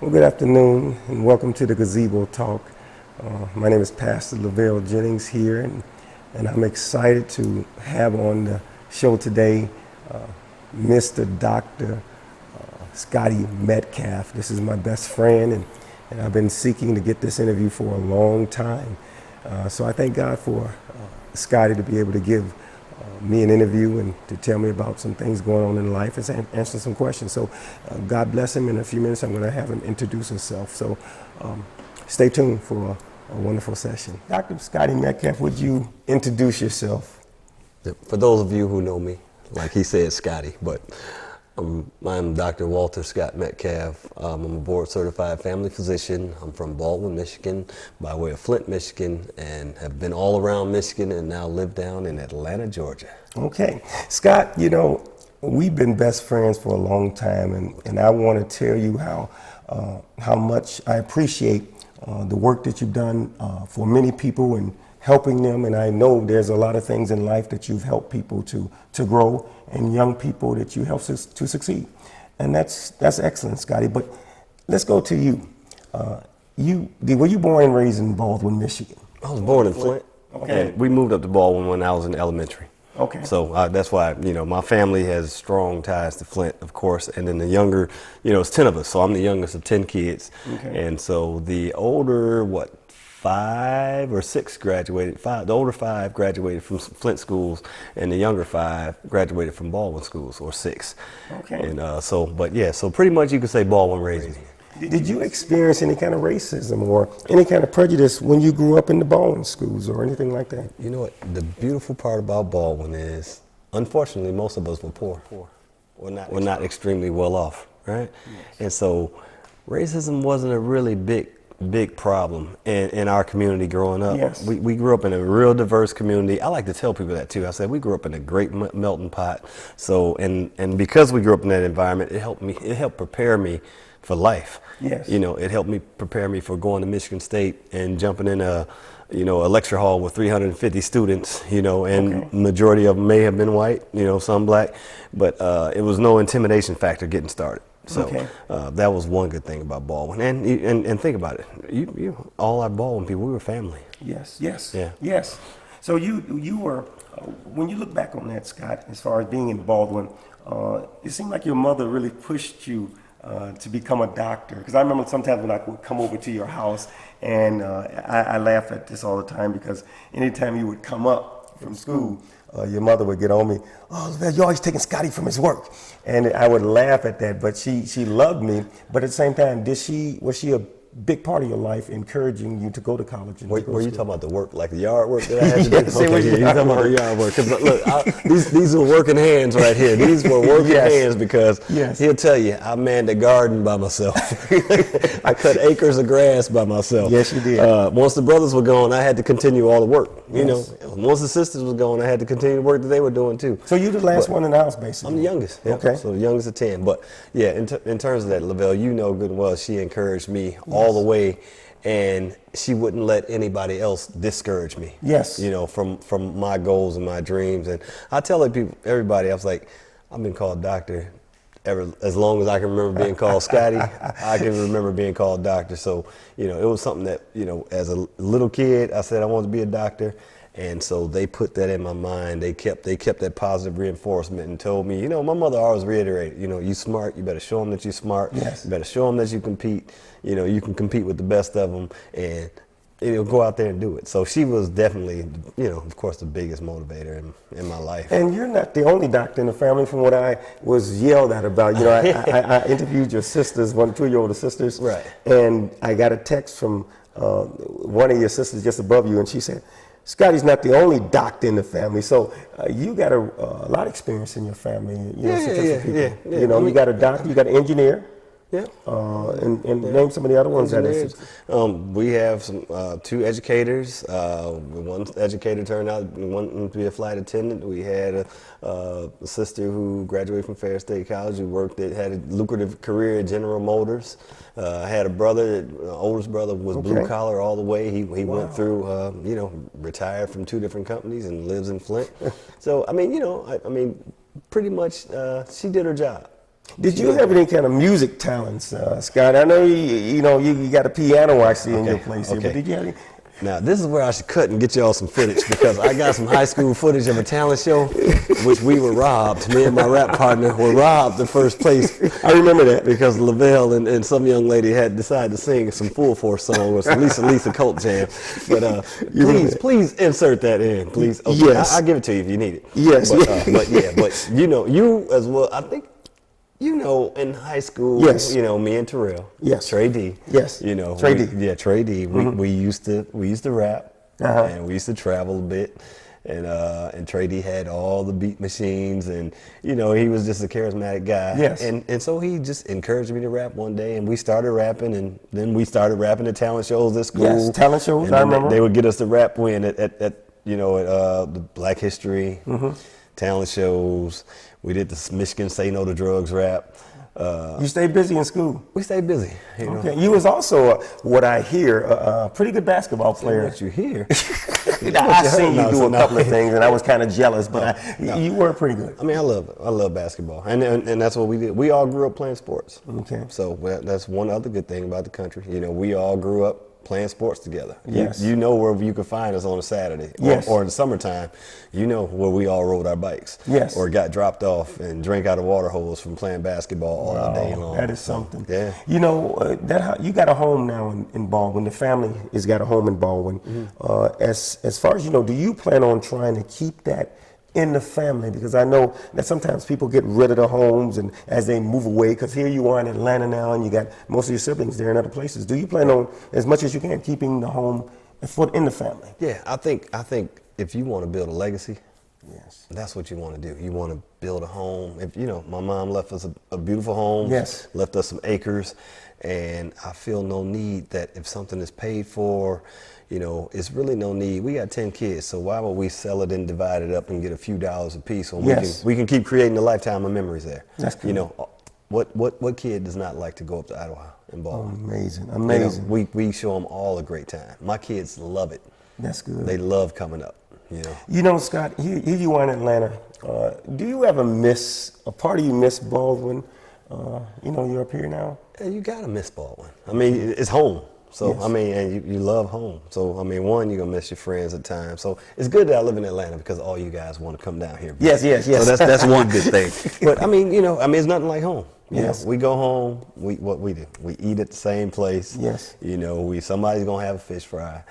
Well, good afternoon, and welcome to the Gazebo Talk. My name is Pastor Lavelle Jennings here, and I'm excited to have on the show today Mr. Dr. Scotty Metcalfe. This is my best friend, and I've been seeking to get this interview for a long time. So I thank God for Scotty to be able to give me an interview and to tell me about some things going on in life and answer some questions. So God bless him. In a few minutes, I'm going to have him introduce himself. So stay tuned for a wonderful session. Dr. Scotty Metcalfe, would you introduce yourself? For those of you who know me, like he said, Scotty, but I'm Dr. Walter Scott Metcalfe. I'm a board-certified family physician. I'm from Baldwin, Michigan, by way of Flint, Michigan, and have been all around Michigan and now live down in Atlanta, Georgia. Okay. Scott, you know, we've been best friends for a long time, and I want to tell you how much I appreciate the work that you've done for many people and helping them. And I know there's a lot of things in life that you've helped people to grow, and young people that you help to succeed. And that's excellent, Scotty. But let's go to you. Were you born and raised in Baldwin, Michigan? I was born in Flint. Okay. And we moved up to Baldwin when I was in elementary. Okay. So that's why, my family has strong ties to Flint, of course. And then the younger, it's 10 of us. So I'm the youngest of 10 kids. Okay. And so the older, 5 or 6 graduated. The older 5 graduated from Flint schools, and the younger 5 graduated from Baldwin schools, or 6. Okay. And so pretty much you could say Baldwin raised me. Did you experience any kind of racism or any kind of prejudice when you grew up in the Baldwin schools or anything like that? You know what? The beautiful part about Baldwin is, unfortunately, most of us were poor. We're not extremely well off, right? Yes. And so racism wasn't a really big problem in our community growing up. Yes. We grew up in a real diverse community. I like to tell people that too. I said we grew up in a great melting pot. So and because we grew up in that environment, it helped prepare me for life. Yes. It helped me prepare me for going to Michigan State and jumping in a lecture hall with 350 students, and Okay. majority of them may have been white, some black, but it was no intimidation factor getting started. So Okay. that was one good thing about Baldwin. And think about it. You all our Baldwin people, we were family. Yes. Yeah. Yes. So you were, when you look back on that, Scott, as far as being in Baldwin, it seemed like your mother really pushed you to become a doctor. Because I remember sometimes when I would come over to your house, and I laugh at this all the time, because anytime you would come up from school, your mother would get on me. Oh, you're always taking Scotty from his work. And I would laugh at that, but she loved me. But at the same time, was she a big part of your life encouraging you to go to college? Were you talking about the work, like the yard work that I had to do? Yes, Okay, you're talking about the yard work. 'Cause look, these are working hands right here. These were working Yes. hands, because Yes. he'll tell you, I manned a garden by myself. I cut acres of grass by myself. Yes, you did. Once the brothers were gone, I had to continue all the work. Yes. Once the sisters were gone, I had to continue the work that they were doing too. So you're the last one in the house, basically? I'm the youngest. Yeah. Okay. So the youngest of 10. But yeah, in terms of that, Lavelle, you know good and well, she encouraged me all the way, and she wouldn't let anybody else discourage me. Yes. From my goals and my dreams. And I tell everybody, I was like, I've been called doctor as long as I can remember being called Scotty. I can remember being called doctor. So, it was something that, as a little kid, I said I wanted to be a doctor. And so they put that in my mind. They kept that positive reinforcement and told me, my mother always reiterated, you smart, you better show them that you're smart. Yes. You better show them that you compete. You can compete with the best of them, and go out there and do it. So she was definitely, of course, the biggest motivator in my life. And you're not the only doctor in the family, from what I was yelled at about. I interviewed your sisters, 2 of your older sisters. Right. And I got a text from one of your sisters just above you, and she said, Scotty's not the only doctor in the family. So you got a lot of experience in your family. Yeah. You got a doctor, you got an engineer. Yeah. And name some of the other ones. We have some 2 educators. One educator turned out wanting to be a flight attendant. We had a sister who graduated from Fair State College, who had a lucrative career at General Motors. I had a brother, oldest brother was blue collar all the way. He went through, retired from 2 different companies and lives in Flint. So, pretty much she did her job. Did you have any kind of music talents, Scott? I know you got a piano I see in your place here, but did you have any? Now, this is where I should cut and get y'all some footage because I got some high school footage of a talent show, which we were robbed. Me and my rap partner were robbed in first place. I remember that. Because Lavelle and some young lady had decided to sing some Full Force song or some Lisa Colt jam. But please insert that in, please. Okay, Yes. I'll give it to you if you need it. Yes. But you as well, I think, in high school, Yes. me and Terrell, Yes. Trey D, Yes. Trey D. yeah, Trey D. We used to rap, and we used to travel a bit, and Trey D had all the beat machines, and he was just a charismatic guy, Yes. and so he just encouraged me to rap one day, and we started rapping, and then we started rapping at talent shows at school. Yes, talent shows. And I then remember. they would get us to rap when at the Black History talent shows. We did the Michigan Say No to Drugs rap. You stayed busy in school. We stayed busy. Okay. You was also, what I hear, a pretty good basketball player. What you hear? I seen you do a couple of things, and I was kind of jealous, but you were pretty good. I mean, I love basketball, and that's what we did. We all grew up playing sports. Okay. So that's one other good thing about the country. We all grew up playing sports together. Yes. You know where you can find us on a Saturday, Yes. or in the summertime. Where we all rode our bikes. Yes. Or got dropped off and drank out of water hoses from playing basketball all day long. That is something. Yeah. You got a home now in Baldwin. The family has got a home in Baldwin. As far as you know, do you plan on trying to keep that in the family? Because I know that sometimes people get rid of the homes and as they move away, because here you are in Atlanta now and you got most of your siblings there in other places. Do you plan on, as much as you can, keeping the home in the family? Yeah, I think if you want to build a legacy, Yes. that's what you want to do. You want to build a home. If my mom left us a beautiful home, Yes. left us some acres, and I feel no need that if something is paid for, it's really no need. We got 10 kids, so why would we sell it and divide it up and get a few dollars a piece when Yes. we can keep creating a lifetime of memories there. That's good. What kid does not like to go up to Idaho and ball? Amazing. We show them all a great time. My kids love it. That's good. They love coming up. Scott, here you are in Atlanta. Do you ever a part of you miss Baldwin? You're up here now. Yeah, you gotta miss Baldwin. I mean, it's home. So Yes. I mean, and you love home. So I mean, you're gonna miss your friends at times. So it's good that I live in Atlanta because all you guys want to come down here. Yes. So that's one good thing. But I mean, it's nothing like home. Yes. We go home. What we do? We eat at the same place. Yes. Somebody's gonna have a fish fry.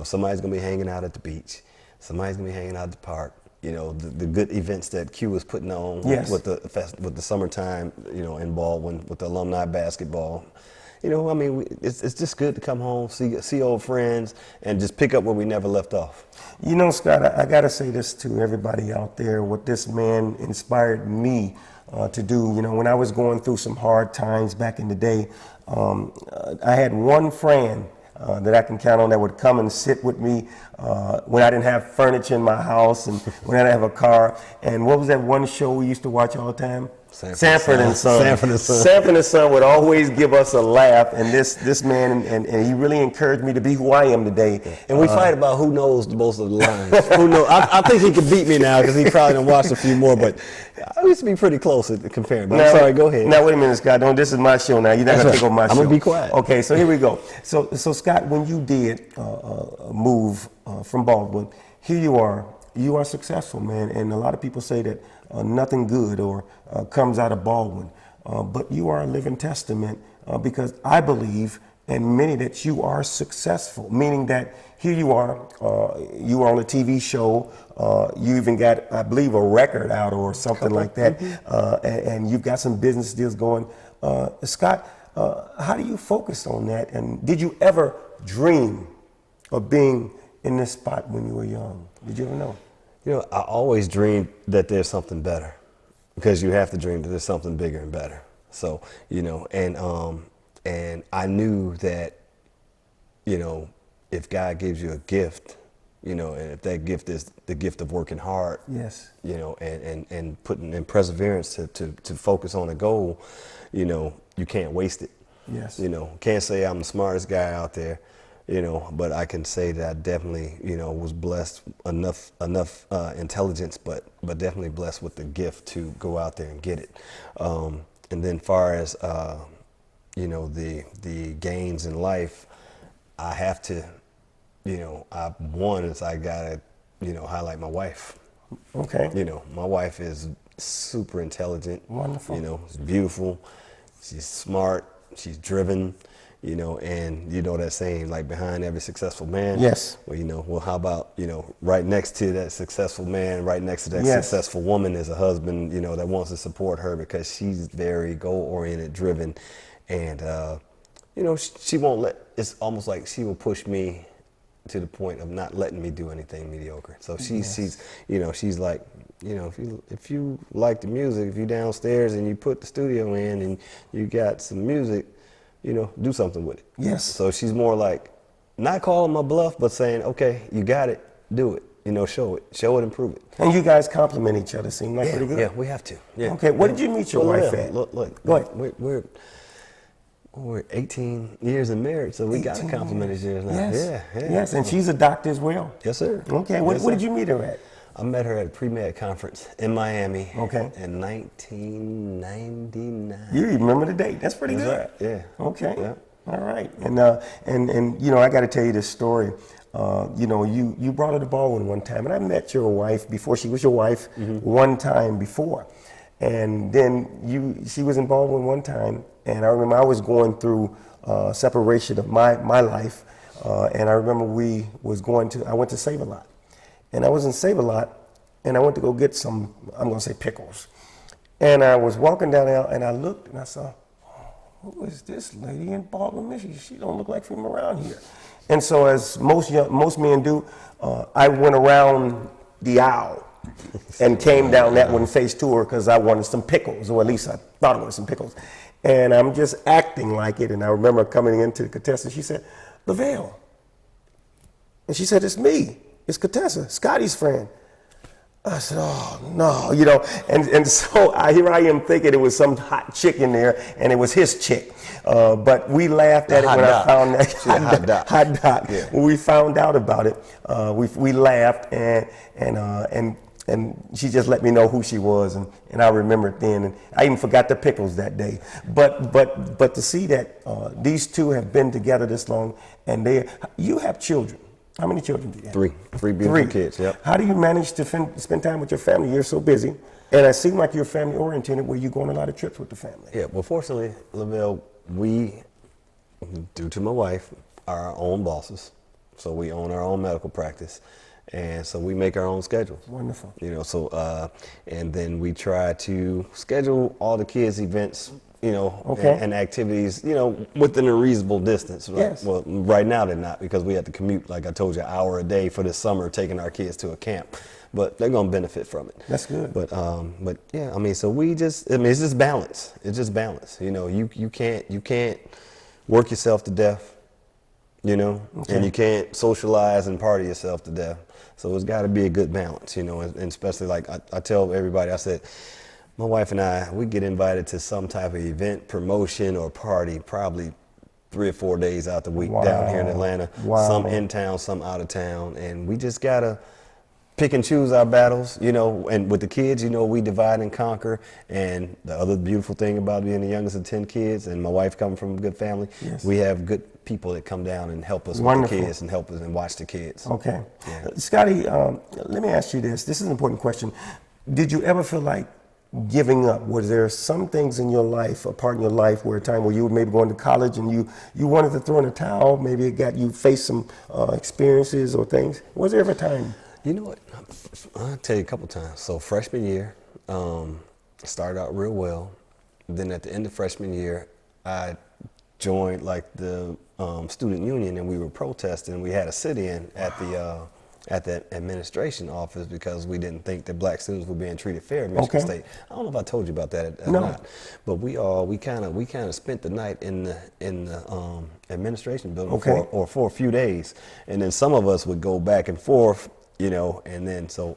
Somebody's gonna be hanging out at the beach. Somebody's gonna be hanging out at the park. The good events that Q was putting on Yes. with the summertime, in Baldwin with the alumni basketball. It's just good to come home, see old friends, and just pick up where we never left off. Scott, I got to say this to everybody out there, what this man inspired me to do. When I was going through some hard times back in the day, I had one friend that I can count on that would come and sit with me when I didn't have furniture in my house and when I didn't have a car. And what was that one show we used to watch all the time? Sanford and Son. Sanford and Son would always give us a laugh, and this man and he really encouraged me to be who I am today. And we fight about who knows the most of the lines. Who knows? I think he could beat me now because he probably done watched a few more. But I used to be pretty close at comparing. But I'm sorry, go ahead. Now wait a minute, Scott. This is my show now. You're not gonna take over my show. I'm gonna be quiet. Okay, so here we go. So Scott, when you did move from Baldwin, here you are. You are successful, man, and a lot of people say that nothing good comes out of Baldwin, but you are a living testament because I believe, and many, that you are successful. Meaning that here you are on a TV show, you even got, I believe, a record out or something like that, and you've got some business deals going. Scott, how do you focus on that? And did you ever dream of being in this spot when you were young? Did you ever know? I always dreamed that there's something better, because you have to dream that there's something bigger and better. So, and I knew that, if God gives you a gift, and if that gift is the gift of working hard, yes, and putting in perseverance to focus on a goal, you can't waste it. Yes. Can't say I'm the smartest guy out there, but I can say that I definitely, was blessed enough intelligence, but definitely blessed with the gift to go out there and get it. And then far as, you know, the gains in life, I have to, you know, one is I gotta, you know, highlight my wife. Okay. You know, my wife is super intelligent. Wonderful. You know, she's beautiful. She's smart. She's driven. You know, and you know that saying, like, behind every successful man. Yes. Well, you know, well, how about, you know, right next to that successful man, right next to that Yes. successful woman is a husband, you know, that wants to support her because she's very goal-oriented, driven, and you know, she won't let. It's almost like she will push me to the point of not letting me do anything mediocre. So she's, you know, she's like, you know, if you like the music, if you downstairs and you put the studio in and you got some music, you know, do something with it. Yes. So she's more like, not calling my bluff, but saying, okay, you got it, do it. You know, show it, and prove it. And you guys compliment each other. Seem like pretty good. Yeah, we have to. Yeah. Okay, where did you meet your wife at? Look, Go ahead. We're 18 years in marriage, so we got to compliment each other now. Yes. Yeah. Yes, and she's a doctor as well. Yes, sir. Okay, Yes, where sir. did you meet her at? I met her at a pre-med conference in Miami. Okay. In 1999. You remember the date? That's pretty That's good. right, yeah. Okay. Yeah. All right. And you know, I got to tell you this story. You know, you brought her to Baldwin one time, and I met your wife before she was your wife one time before, and then she was in Baldwin one time, and I remember I was going through separation of my life, and I remember I went to Save-A-Lot, and I was in Save-A-Lot, and I went to go get some, I'm going to say pickles, and I was walking down there, and I looked, and I saw, who is this lady in Baldwin, Michigan? She don't look like from around here. And so, as most men do, I went around the aisle and came down that one face to her because I wanted some pickles, or at least I thought I wanted some pickles. And I'm just acting like it. And I remember coming into the Contessa, she said, "Lavelle." And she said, "It's me. It's Contessa, Scotty's friend." I said, "Oh no," you know, and so here I am thinking it was some hot chick in there, and it was his chick. But we laughed at it when I found that hot doc. Yeah. When we found out about it, we laughed, and she just let me know who she was, and I remember it then, and I even forgot the pickles that day. But to see that these two have been together this long, and you have children. How many children do you have? Three beautiful kids. Yep. How do you manage to spend time with your family? You're so busy, and it seems like you're family oriented, where you go on a lot of trips with the family. Yeah. Well, fortunately, Lavelle, we, due to my wife, are our own bosses, so we own our own medical practice, and so we make our own schedules. Wonderful. You know, so and then we try to schedule all the kids' events, you know, Okay. and activities, you know, within a reasonable distance. Right? Yes. Well, right now they're not, because we have to commute, like I told you, an hour a day for this summer, taking our kids to a camp. But they're gonna benefit from it. That's good. But yeah, I mean, so it's just balance. It's just balance. You know, you can't work yourself to death, you know, Okay. and you can't socialize and party yourself to death. So it's got to be a good balance, you know, and especially like I tell everybody, I said, my wife and I, we get invited to some type of event, promotion, or party probably 3 or 4 days out the week down here in Atlanta. Wow. Some in town, some out of town, and we just gotta pick and choose our battles, you know. And with the kids, you know, we divide and conquer. And the other beautiful thing about being the youngest of 10 kids, and my wife coming from a good family, Yes. we have good people that come down and help us Wonderful. with the kids and help us and watch the kids. Okay. Yeah. Scotty, let me ask you this. This is an important question. Did you ever feel like giving up? Was there some things in your life, a part in your life, where a time where you were maybe going to college and you wanted to throw in a towel? Maybe it got you faced some experiences or things. Was there ever a time? You know what? I'll tell you a couple times. So freshman year, started out real well. Then at the end of freshman year, I joined like the student union, and we were protesting. We had a sit-in at the administration office because we didn't think that black students were being treated fair at Michigan Okay. State. I don't know if I told you about that or No. not, but we kind of spent the night in the administration building Okay. for a few days, and then some of us would go back and forth, you know, and then so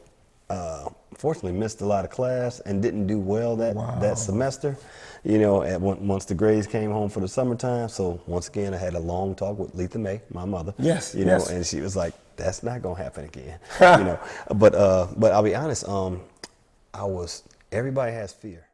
fortunately missed a lot of class and didn't do well that semester, you know, once the grades came home for the summertime. So once again, I had a long talk with Letha May, my mother. Yes, you yes. know, and she was like, "That's not gonna happen again," you know. But I'll be honest, everybody has fear.